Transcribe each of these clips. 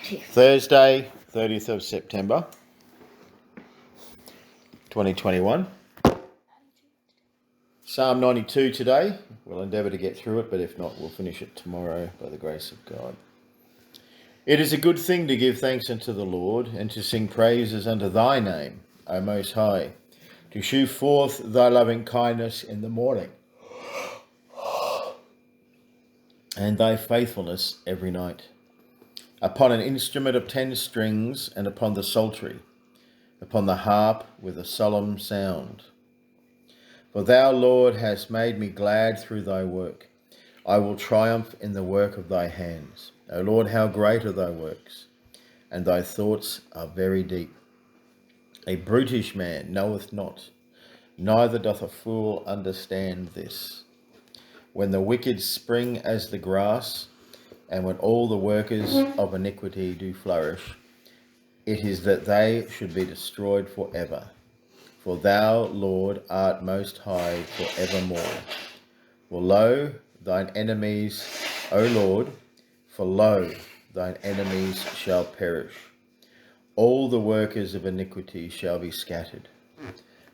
Thursday, 30th of September, 2021. Psalm 92 today. We'll endeavour to get through it, but if not, we'll finish it tomorrow by the grace of God. It is a good thing to give thanks unto the Lord, and to sing praises unto thy name, O Most High, to shew forth thy loving kindness in the morning, and thy faithfulness every night. Upon an instrument of 10 strings, and upon the psaltery, upon the harp with a solemn sound. For thou, Lord, hast made me glad through thy work. I will triumph in the work of thy hands. O Lord, how great are thy works, and thy thoughts are very deep. A brutish man knoweth not, neither doth a fool understand this. When the wicked spring as the grass, and when all the workers of iniquity do flourish, it is that they should be destroyed for ever. For thou, Lord, art most high for evermore. For lo, thine enemies, O Lord, for lo, thine enemies shall perish. All the workers of iniquity shall be scattered.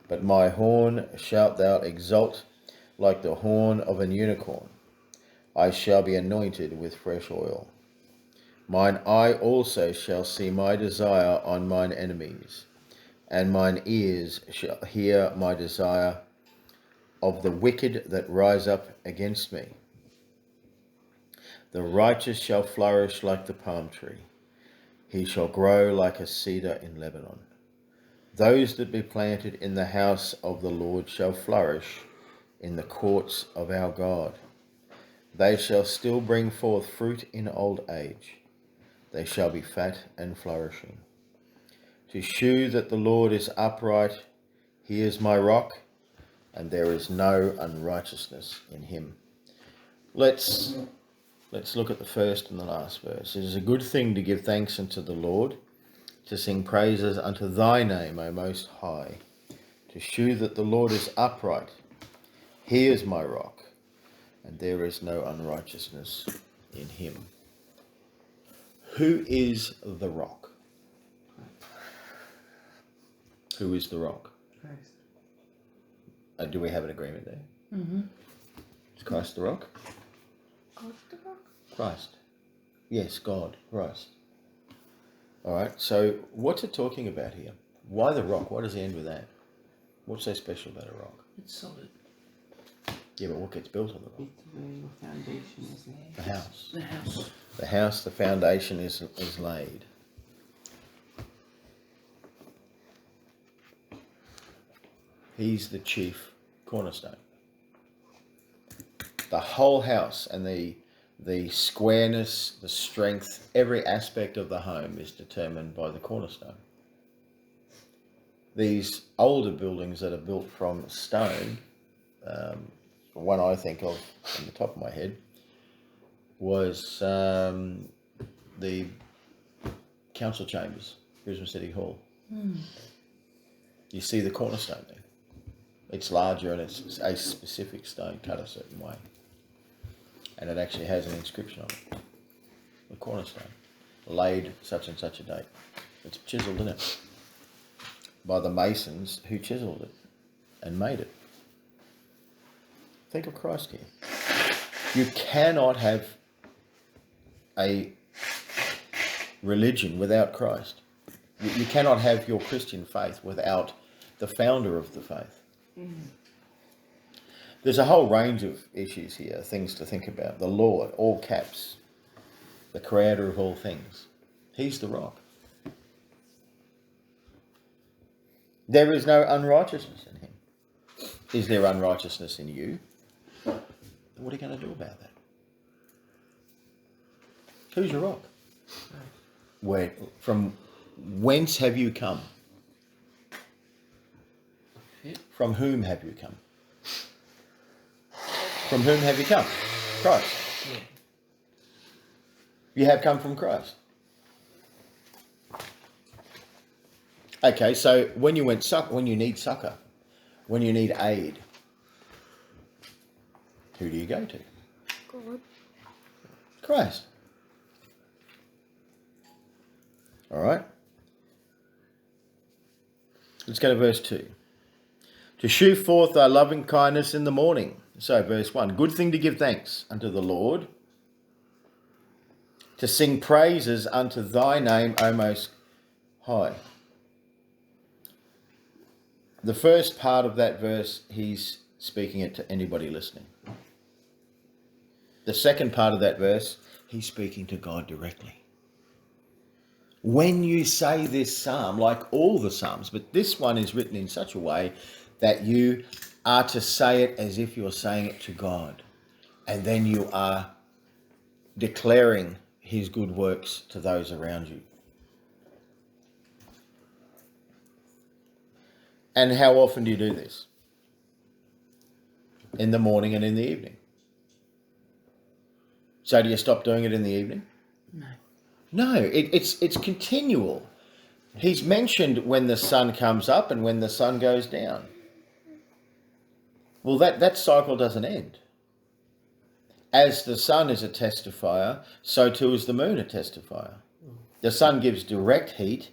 But my horn shalt thou exalt like the horn of an unicorn. I shall be anointed with fresh oil. Mine eye also shall see my desire on mine enemies, and mine ears shall hear my desire of the wicked that rise up against me. The righteous shall flourish like the palm tree. He shall grow like a cedar in Lebanon. Those that be planted in the house of the Lord shall flourish in the courts of our God. They shall still bring forth fruit in old age. They shall be fat and flourishing. To shew that the Lord is upright, he is my rock, and there is no unrighteousness in him. Let's look at the first and the last verse. It is a good thing to give thanks unto the Lord, to sing praises unto thy name, O Most High, to shew that the Lord is upright. He is my rock, and there is no unrighteousness in him. Who is the rock? Who is the rock? Christ. Do we have an agreement there? Mm-hmm. Is Christ the rock? God's the rock? Christ. Yes, God, Christ. All right, so what's it talking about here? Why the rock? Why does he end with that? What's so special about a rock? It's solid. Yeah, but what gets built on the rock? It's where your foundation is laid. The house. The house. The house, the foundation is laid. He's the chief cornerstone. The whole house and the squareness, the strength, every aspect of the home is determined by the cornerstone. These older buildings that are built from stone, one I think of on the top of my head was the council chambers, Brisbane City Hall. Mm. You see the cornerstone there. It's larger and it's a specific stone cut a certain way. And it actually has an inscription on it. The cornerstone, laid such and such a date. It's chiselled in it by the masons who chiselled it and made it. Think of Christ here. You cannot have a religion without Christ. You cannot have your Christian faith without the founder of the faith. Mm. There's a whole range of issues here, things to think about. The Lord, all caps, the creator of all things. He's the rock. There is no unrighteousness in him. Is there unrighteousness in you? What are you going to do about that? Who's your rock? From whence have you come? From whom have you come? From whom have you come? Christ. Yeah. You have come from Christ. Okay, so when you need succor, when you need aid, who do you go to? God. Christ. All right? Let's go to verse 2. To shew forth thy loving kindness in the morning. So, verse 1. Good thing to give thanks unto the Lord, to sing praises unto thy name, O Most High. The first part of that verse, he's speaking it to anybody listening. The second part of that verse, he's speaking to God directly. When you say this psalm, like all the psalms, but this one is written in such a way that you are to say it as if you're saying it to God. And then you are declaring his good works to those around you. And how often do you do this? In the morning and in the evening. So do you stop doing it in the evening? No. No, it's continual. He's mentioned when the sun comes up and when the sun goes down. Well, that cycle doesn't end. As the sun is a testifier, so too is the moon a testifier. The sun gives direct heat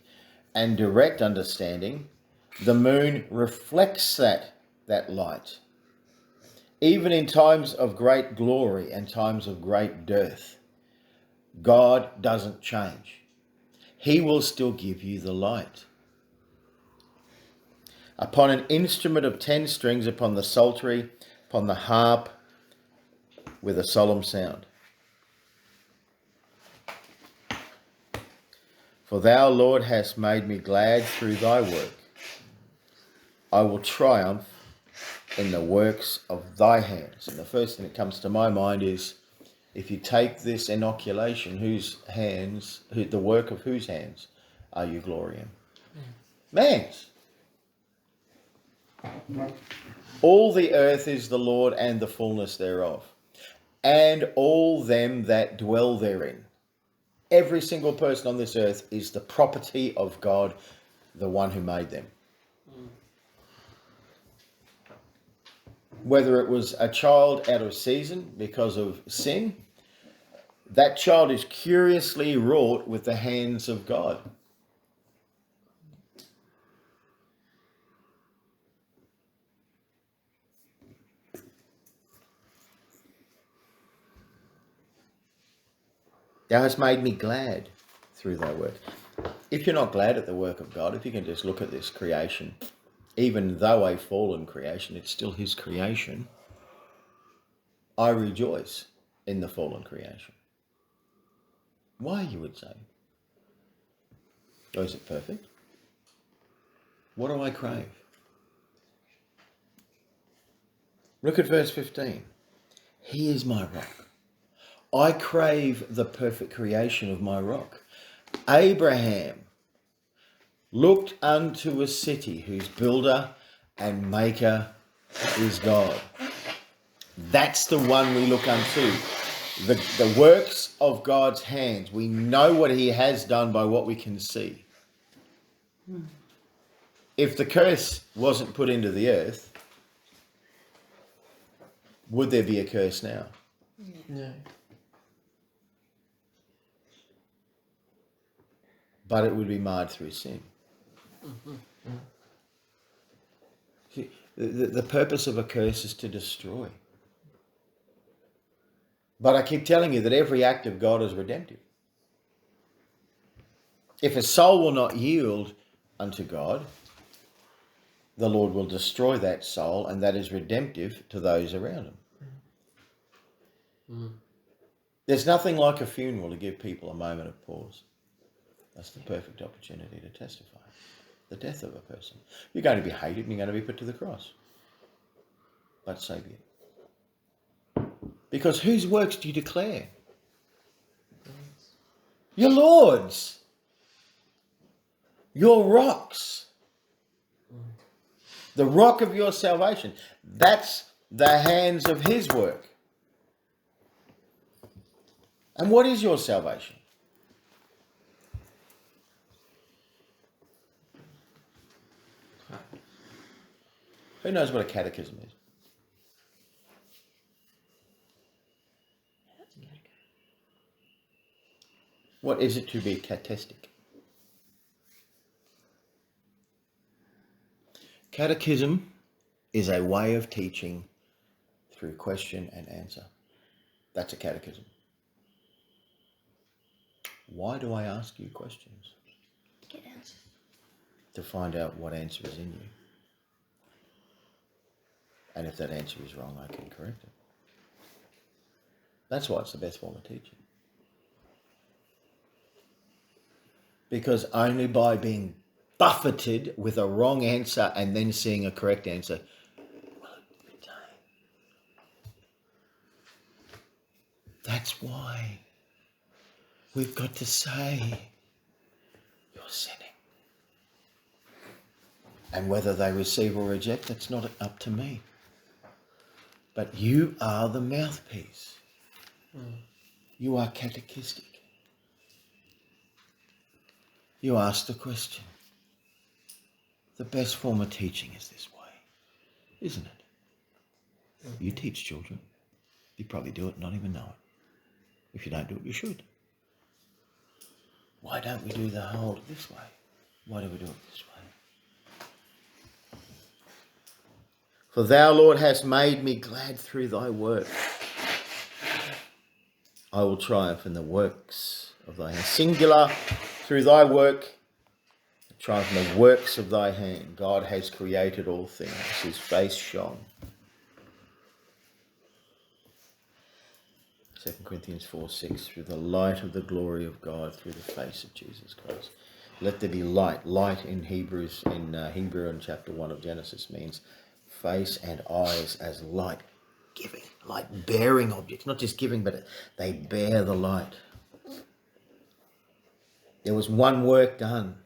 and direct understanding. The moon reflects that light. Even in times of great glory and times of great dearth, God doesn't change. He will still give you the light. Upon an instrument of 10 strings, upon the psaltery, upon the harp, with a solemn sound. For thou, Lord, hast made me glad through thy work. I will triumph in the works of thy hands. And the first thing that comes to my mind is, if you take this inoculation, the work of whose hands are you glorying? Man's. All the earth is the Lord and the fullness thereof, and all them that dwell therein. Every single person on this earth is the property of God, the one who made them. Whether it was a child out of season because of sin, that child is curiously wrought with the hands of God. Thou hast made me glad through thy work. If you're not glad at the work of God, if you can just look at this creation, even though a fallen creation, it's still his creation, I rejoice in the fallen creation. Why, you would say? Oh, is it perfect? What do I crave? Look at verse 15. He is my rock. I crave the perfect creation of my rock. Abraham looked unto a city whose builder and maker is God. That's the one we look unto. The works of God's hands. We know what he has done by what we can see. If the curse wasn't put into the earth, would there be a curse now? No. But it would be marred through sin. See, the purpose of a curse is to destroy. But I keep telling you that every act of God is redemptive. If a soul will not yield unto God, the Lord will destroy that soul, and that is redemptive to those around him. There's nothing like a funeral to give people a moment of pause. That's the perfect opportunity to testify. The death of a person. You're going to be hated and you're going to be put to the cross. But so be it. Because whose works do you declare? Your Lord's. Your rocks. The rock of your salvation. That's the hands of his work. And what is your salvation? Who knows what a catechism is? What is it to be cateistic? Catechism is a way of teaching through question and answer. That's a catechism. Why do I ask you questions? Get answers. To find out what answer is in you. And if that answer is wrong, I can correct it. That's why it's the best form of teaching. Because only by being buffeted with a wrong answer and then seeing a correct answer will it retain. That's why we've got to say, you're sinning. And whether they receive or reject, that's not up to me. But you are the mouthpiece. You are catechistic. You ask the question. The best form of teaching is this way, isn't it? You teach children. You probably do it, not even know it. If you don't do it, you should. Why don't we do the whole this way? Why do we do it this way? For thou, Lord, hast made me glad through thy work. I will triumph in the works of thy hand. Singular, through thy work, triumph in the works of thy hand. God has created all things. His face shone. 2 Corinthians 4:6, through the light of the glory of God, through the face of Jesus Christ. Let there be light. Light in Hebrew in chapter 1 of Genesis means face and eyes as light giving, light bearing objects. Not just giving, but they bear the light. There was one work done.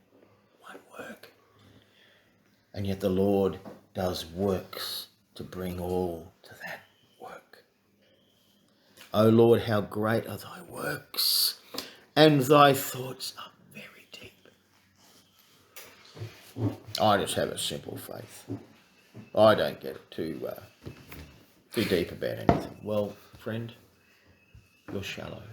One work. And yet the Lord does works to bring all to that work. O Lord, how great are thy works, and thy thoughts are very deep. I just have a simple faith. I don't get too deep about anything. Well, friend, you're shallow.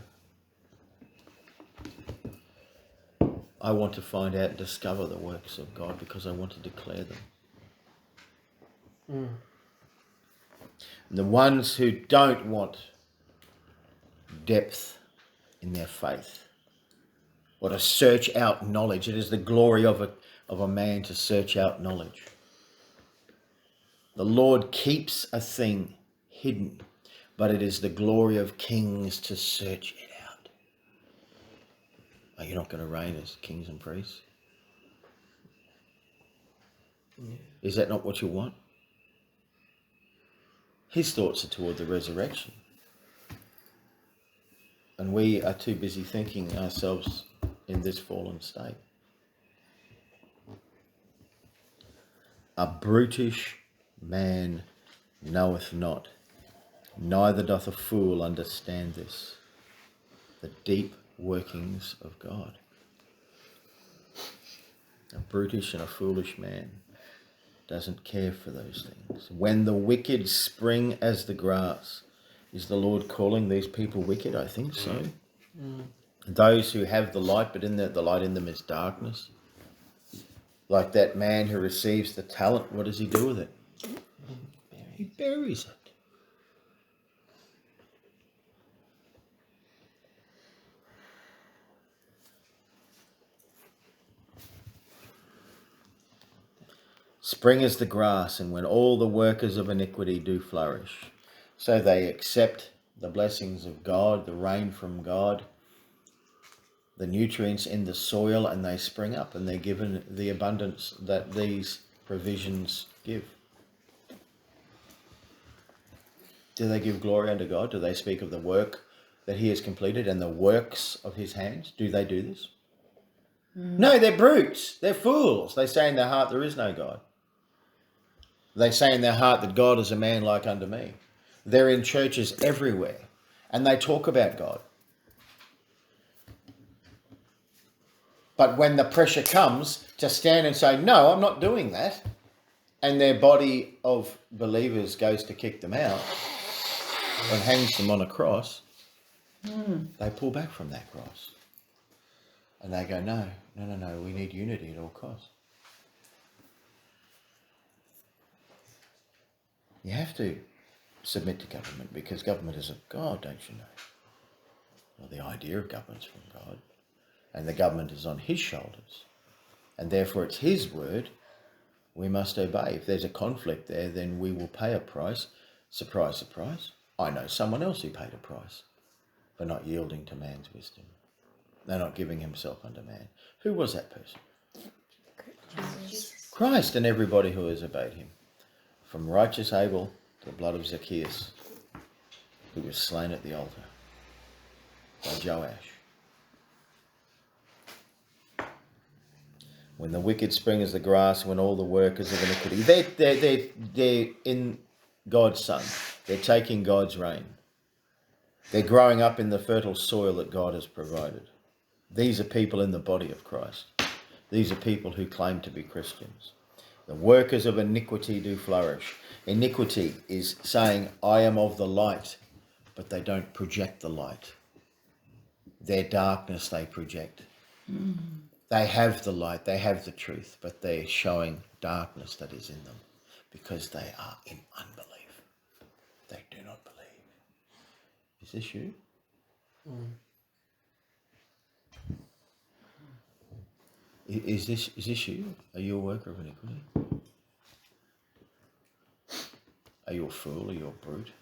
I want to find out and discover the works of God because I want to declare them. And the ones who don't want depth in their faith or to search out knowledge, it is the glory of a man to search out knowledge. The Lord keeps a thing hidden, but it is the glory of kings to search it out. Are you not going to reign as kings and priests? Yeah. Is that not what you want? His thoughts are toward the resurrection. And we are too busy thinking ourselves in this fallen state. A brutish man knoweth not, neither doth a fool understand this, the deep workings of God. A brutish and a foolish man doesn't care for those things. When the wicked spring as the grass, is the Lord calling these people wicked? I think so. Those who have the light, but the light in them is darkness. Like that man who receives the talent, what does he do with it? He buries it. Spring is the grass, and when all the workers of iniquity do flourish. So they accept the blessings of God, the rain from God, the nutrients in the soil, and they spring up, and they're given the abundance that these provisions give. Do they give glory unto God? Do they speak of the work that he has completed and the works of his hands? Do they do this? No, they're brutes. They're fools. They say in their heart there is no God. They say in their heart that God is a man like unto me. They're in churches everywhere and they talk about God. But when the pressure comes to stand and say, no, I'm not doing that, and their body of believers goes to kick them out and hangs them on a cross, they pull back from that cross. And they go, no, we need unity at all costs. You have to submit to government because government is of God, don't you know? Well, the idea of government's from God, and the government is on his shoulders, and therefore it's his word we must obey. If there's a conflict there, then we will pay a price. Surprise, surprise. I know someone else who paid a price for not yielding to man's wisdom. They're not giving himself unto man. Who was that person? Jesus. Christ, and everybody who has obeyed him. From righteous Abel to the blood of Zacchaeus, who was slain at the altar by Joash. When the wicked spring as the grass, when all the workers of iniquity, they're in God's Son. They're taking God's reign. They're growing up in the fertile soil that God has provided. These are people in the body of Christ. These are people who claim to be Christians. The workers of iniquity do flourish. Iniquity is saying, I am of the light, but they don't project the light. Their darkness they project. They have the light, they have the truth, but they're showing darkness that is in them because they are in unbelief. They do not believe. Is this you? Is this you? Are you a worker of iniquity? Are you a fool? Are you a brute?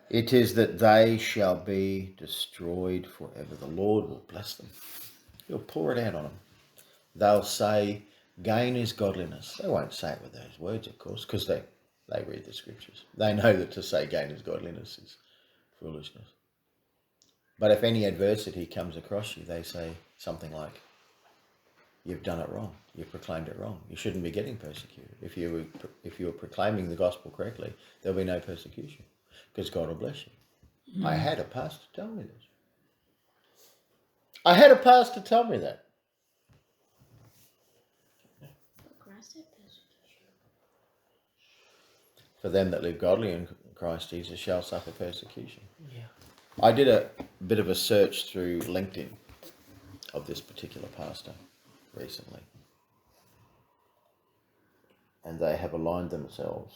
It is that they shall be destroyed forever. The Lord will bless them. He'll pour it out on them. They'll say, gain is godliness. They won't say it with those words, of course, because they read the scriptures. They know that to say gain is godliness is foolishness. But if any adversity comes across you, they say something like, you've done it wrong. You've proclaimed it wrong. You shouldn't be getting persecuted. If you were proclaiming the gospel correctly, there'll be no persecution because God will bless you. I had a pastor tell me this. I had a pastor tell me that. For them that live godly in Christ Jesus shall suffer persecution. Yeah. I did a bit of a search through LinkedIn of this particular pastor recently. And they have aligned themselves,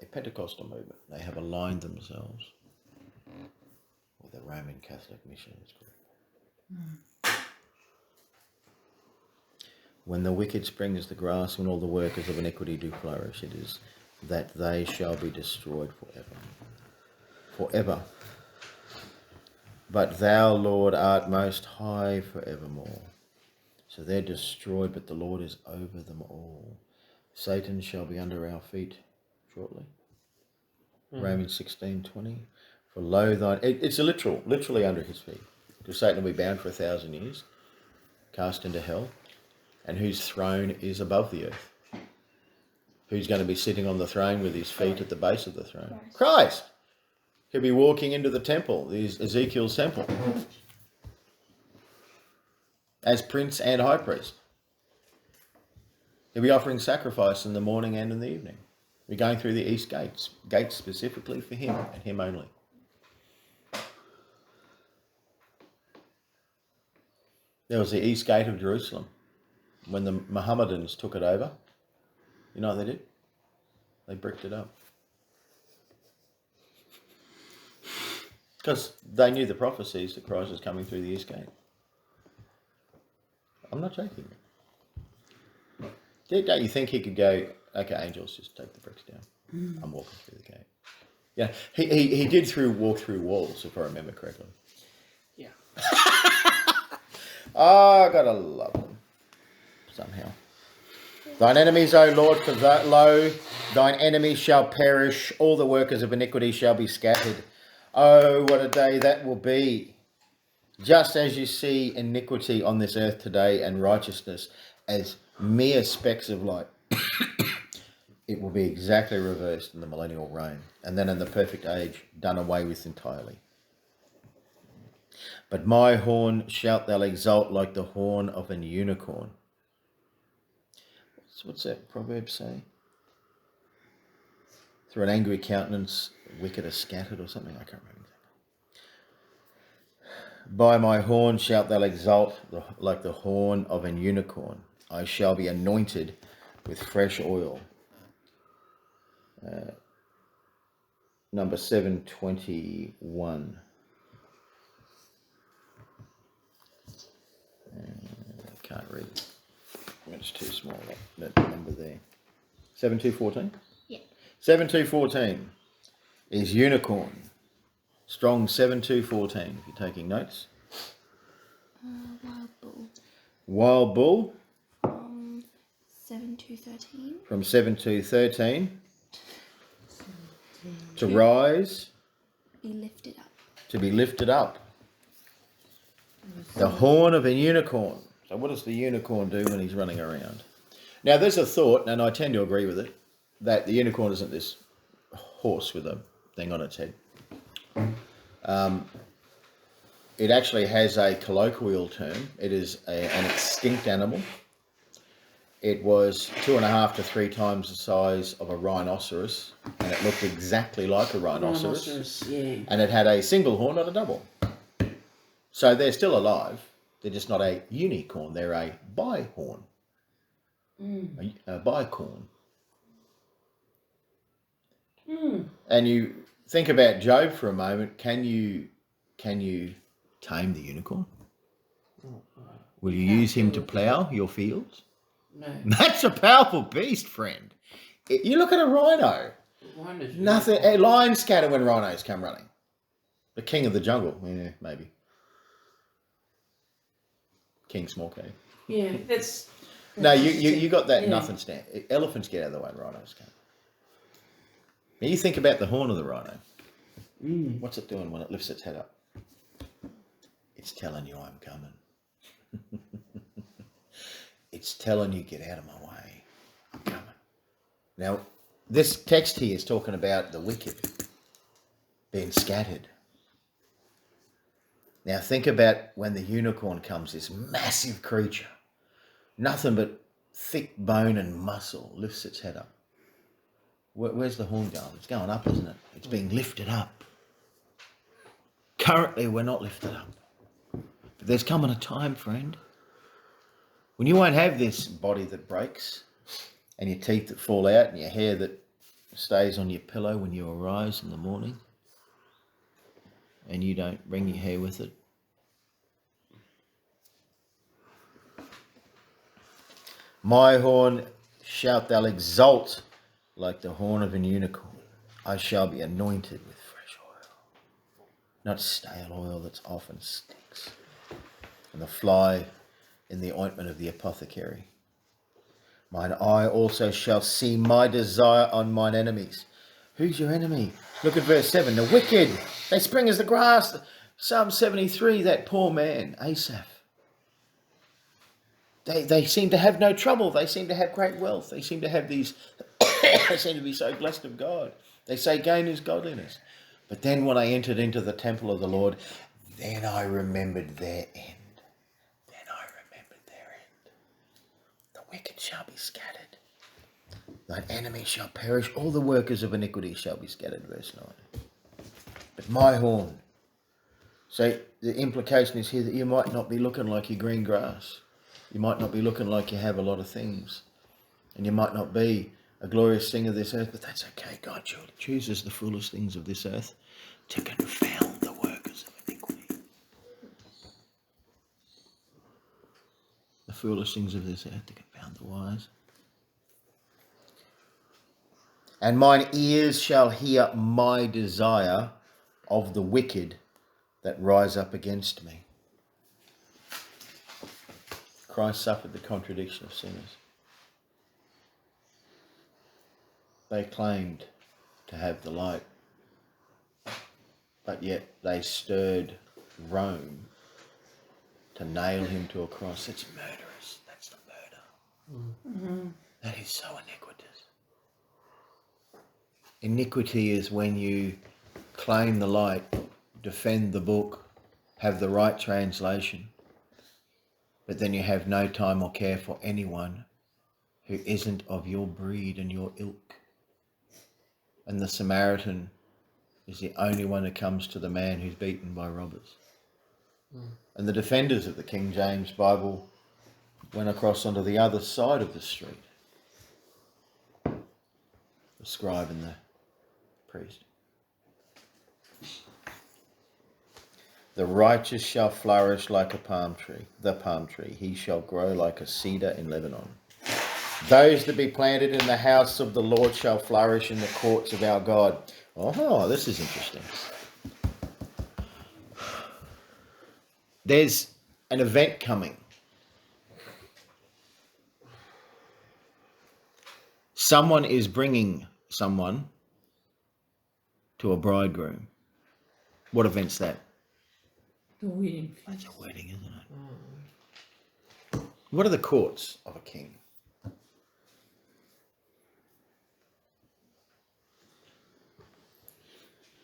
a Pentecostal movement, they have aligned themselves with the Roman Catholic missionaries group. When the wicked spring as the grass, when all the workers of iniquity do flourish, it is that they shall be destroyed forever. Forever. But thou, Lord, art most high forevermore. So they're destroyed, but the Lord is over them all. Satan shall be under our feet shortly. Romans 16:20. For lo thine... It's literally under his feet. Because Satan will be bound for 1,000 years, cast into hell, and whose throne is above the earth. Who's going to be sitting on the throne with his feet at the base of the throne? Christ! He'll be walking into the temple, Ezekiel's temple, as prince and high priest. He'll be offering sacrifice in the morning and in the evening. We're going through the east gates specifically for him and him only. There was the east gate of Jerusalem. When the Mohammedans took it over, you know what they did? They bricked it up. Because they knew the prophecies that Christ was coming through the east gate. I'm not joking. Don't you think he could go, okay, angels, just take the bricks down. I'm walking through the gate. Yeah, he did walk through walls, if I remember correctly. Yeah. Oh, I gotta love them somehow. Thine enemies, O Lord, for that lo, thine enemies shall perish, all the workers of iniquity shall be scattered. Oh, what a day that will be. Just as you see iniquity on this earth today and righteousness as mere specks of light, it will be exactly reversed in the millennial reign, and then in the perfect age, done away with entirely. But my horn shalt thou exalt like the horn of an unicorn. What's that proverb say? Through an angry countenance, wicked are scattered or something. I can't remember By my horn shalt thou exalt like the horn of an unicorn. I shall be anointed with fresh oil. Number 721. I can't read it. It's too small, that number there. 7214? Yeah. 7214 is unicorn. Strong 7214, if you're taking notes. Wild bull. Wild bull. 7213. From 7213. To rise. Be lifted up. To be lifted up. The horn of a unicorn. So what does the unicorn do when he's running around? Now there's a thought, and I tend to agree with it, that the unicorn isn't this horse with a thing on its head. It actually has a colloquial term. It is an extinct animal. It was 2.5 to 3 times the size of a rhinoceros, and it looked exactly like a rhinoceros. Yeah. And it had a single horn, not a double. So they're still alive. They're just not a unicorn. They're a bihorn. A bicorn. And you think about Job for a moment. Can you tame the unicorn? Will you use him to plough your fields? No. That's a powerful beast, friend. You look at a rhino. Rhinos. Nothing. Lions scatter when rhinos come running. The king of the jungle. Yeah, maybe. King small K. Yeah, that's... No, you got that Yeah. nothing stand. Elephants get out of the way, rhinos can't. Now you think about the horn of the rhino. What's it doing when it lifts its head up? It's telling you I'm coming. It's telling you get out of my way. I'm coming. Now, this text here is talking about the wicked being scattered. Now think about when the unicorn comes, this massive creature, nothing but thick bone and muscle, lifts its head up. Where's the horn going? It's going up, isn't it? It's being lifted up. Currently, we're not lifted up. But there's coming a time, friend, when you won't have this body that breaks and your teeth that fall out and your hair that stays on your pillow when you arise in the morning and you don't bring your hair with it. My horn shalt thou exalt like the horn of an unicorn. I shall be anointed with fresh oil, not stale oil that's often stinks, and the fly in the ointment of the apothecary. Mine eye also shall see my desire on mine enemies. Who's your enemy? Look at verse 7. The wicked, they spring as the grass. Psalm 73, that poor man, Asaph. They seem to have no trouble. They seem to have great wealth. They seem to have these, they seem to be so blessed of God. They say gain is godliness. But then when I entered into the temple of the Lord, then I remembered their end. The wicked shall be scattered. Thine enemy shall perish. All the workers of iniquity shall be scattered. Verse 9. But my horn. So the implication is here that you might not be looking like your green grass. You might not be looking like you have a lot of things. And you might not be a glorious thing of this earth, but that's okay. God chooses the foolish things of this earth to confound the workers of iniquity. The foolish things of this earth to confound the wise. And mine ears shall hear my desire of the wicked that rise up against me. Christ suffered the contradiction of sinners. They claimed to have the light, but yet they stirred Rome to nail him to a cross. It's murderous. That's the murder. That is so iniquitous. Iniquity is when you claim the light, defend the book, have the right translation, but then you have no time or care for anyone who isn't of your breed and your ilk. And the Samaritan is the only one who comes to the man who's beaten by robbers. And the defenders of the King James Bible went across onto the other side of the street. The scribe and the priest. The righteous shall flourish like a palm tree, the palm tree. He shall grow like a cedar in Lebanon. Those that be planted in the house of the Lord shall flourish in the courts of our God. Oh, this is interesting. There's an event coming. Someone is bringing someone to a bridegroom. What event's that? The wedding. It's a wedding, isn't it? What are the courts of a king?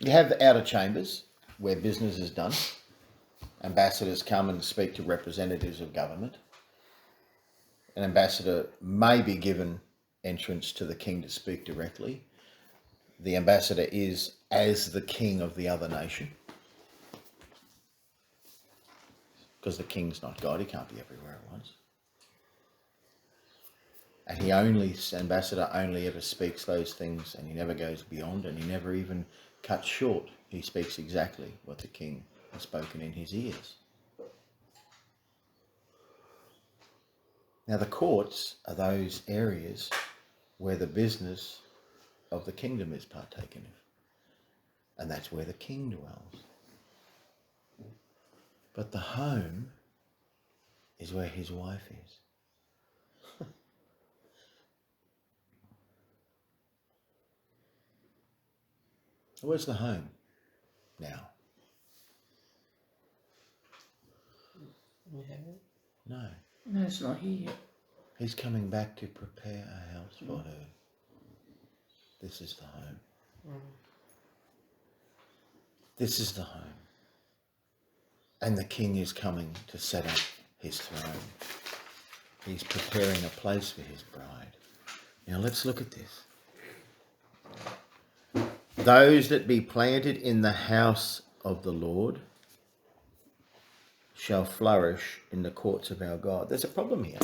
You have the outer chambers where business is done. Ambassadors come and speak to representatives of government. An ambassador may be given entrance to the king to speak directly. The ambassador is as the king of the other nation. Because the king's not God, he can't be everywhere at once. And ambassador only ever speaks those things, and he never goes beyond, and he never even cuts short. He speaks exactly what the king has spoken in his ears. Now the courts are those areas where the business of the kingdom is partaken of. And that's where the king dwells. But the home is where his wife is. Where's the home now? We have it? No. No, it's not here yet. He's coming back to prepare a house for her. This is the home. This is the home. And the king is coming to set up his throne. He's preparing a place for his bride. Now let's look at this. Those that be planted in the house of the Lord shall flourish in the courts of our God. There's a problem here.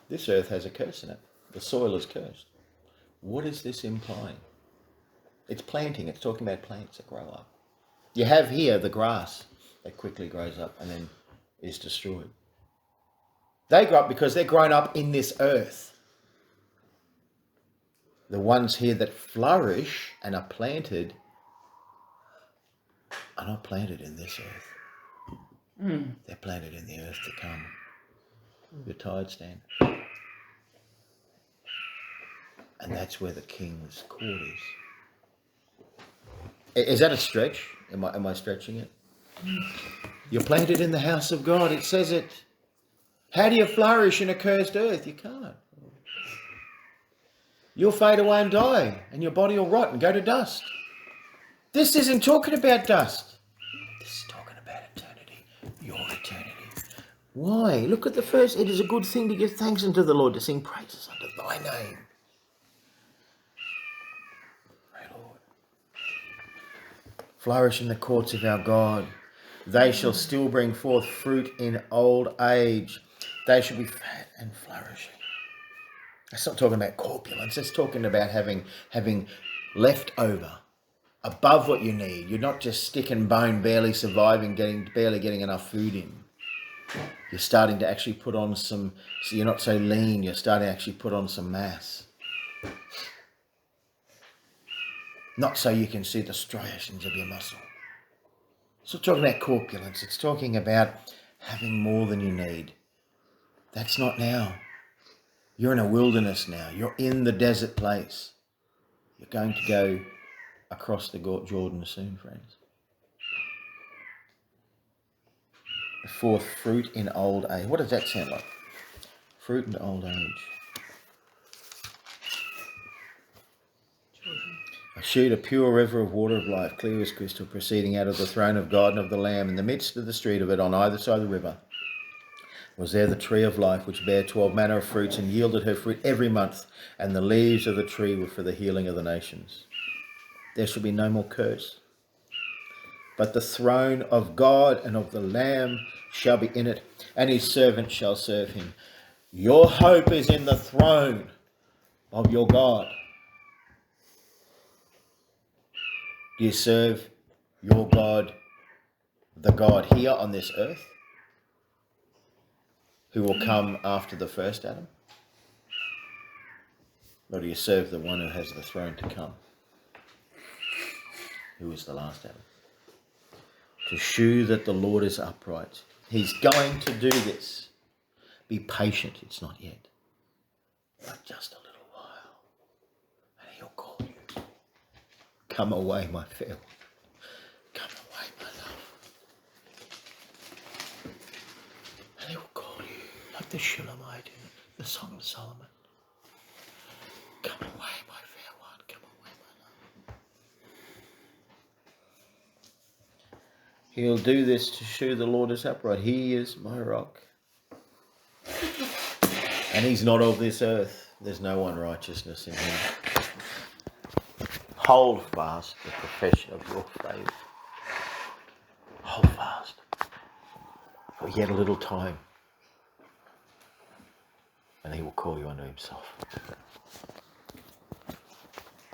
This earth has a curse in it. The soil is cursed. What is this implying? It's planting. It's talking about plants that grow up. You have here the grass that quickly grows up and then is destroyed. They grow up because they're grown up in this earth. The ones here that flourish and are planted are not planted in this earth. They're planted in the earth to come. You're tired, Stan? And that's where the king's court is. Is that a stretch? Am I stretching it? You're planted in the house of God. It says it. How do you flourish in a cursed earth? You can't. You'll fade away and die, and your body will rot and go to dust. This isn't talking about dust. This is talking about eternity, your eternity. Why? Look at the first. It is a good thing to give thanks unto the Lord, to sing praises unto thy name. Pray, Lord. Flourish in the courts of our God. They shall still bring forth fruit in old age. They shall be fat and flourishing. It's not talking about corpulence. It's talking about having left over, above what you need. You're not just stick and bone, barely surviving, barely getting enough food in. You're starting to actually put on some, so you're not so lean, you're starting to actually put on some mass. Not so you can see the striations of your muscle. It's not talking about corpulence. It's talking about having more than you need. That's not now. You're in a wilderness now. You're in the desert place. You're going to go across the Jordan soon, friends. The fourth, fruit in old age. What does that sound like? Fruit in old age. A shoot, a pure river of water of life, clear as crystal, proceeding out of the throne of God and of the Lamb. In the midst of the street of it, on either side of the river, was there the tree of life, which bare 12 manner of fruits, and yielded her fruit every month, and the leaves of the tree were for the healing of the nations. There shall be no more curse, but the throne of God and of the Lamb shall be in it, and his servants shall serve him. Your hope is in the throne of your God. Do you serve your God, the God here on this earth, who will come after the first Adam? Or do you serve the one who has the throne to come, who is the last Adam? To shew that the Lord is upright. He's going to do this. Be patient, it's not yet. But just a little while. And he'll call you. Come away, my fair one. Come away, my love. And he will call you like the Shulamite in the Song of Solomon. Come away, my fair one. Come away, my love. He'll do this to shew the Lord is upright. He is my rock. And he's not of this earth. There's no unrighteousness in him. Hold fast the profession of your faith. Hold fast. For yet a little time. And he will call you unto himself.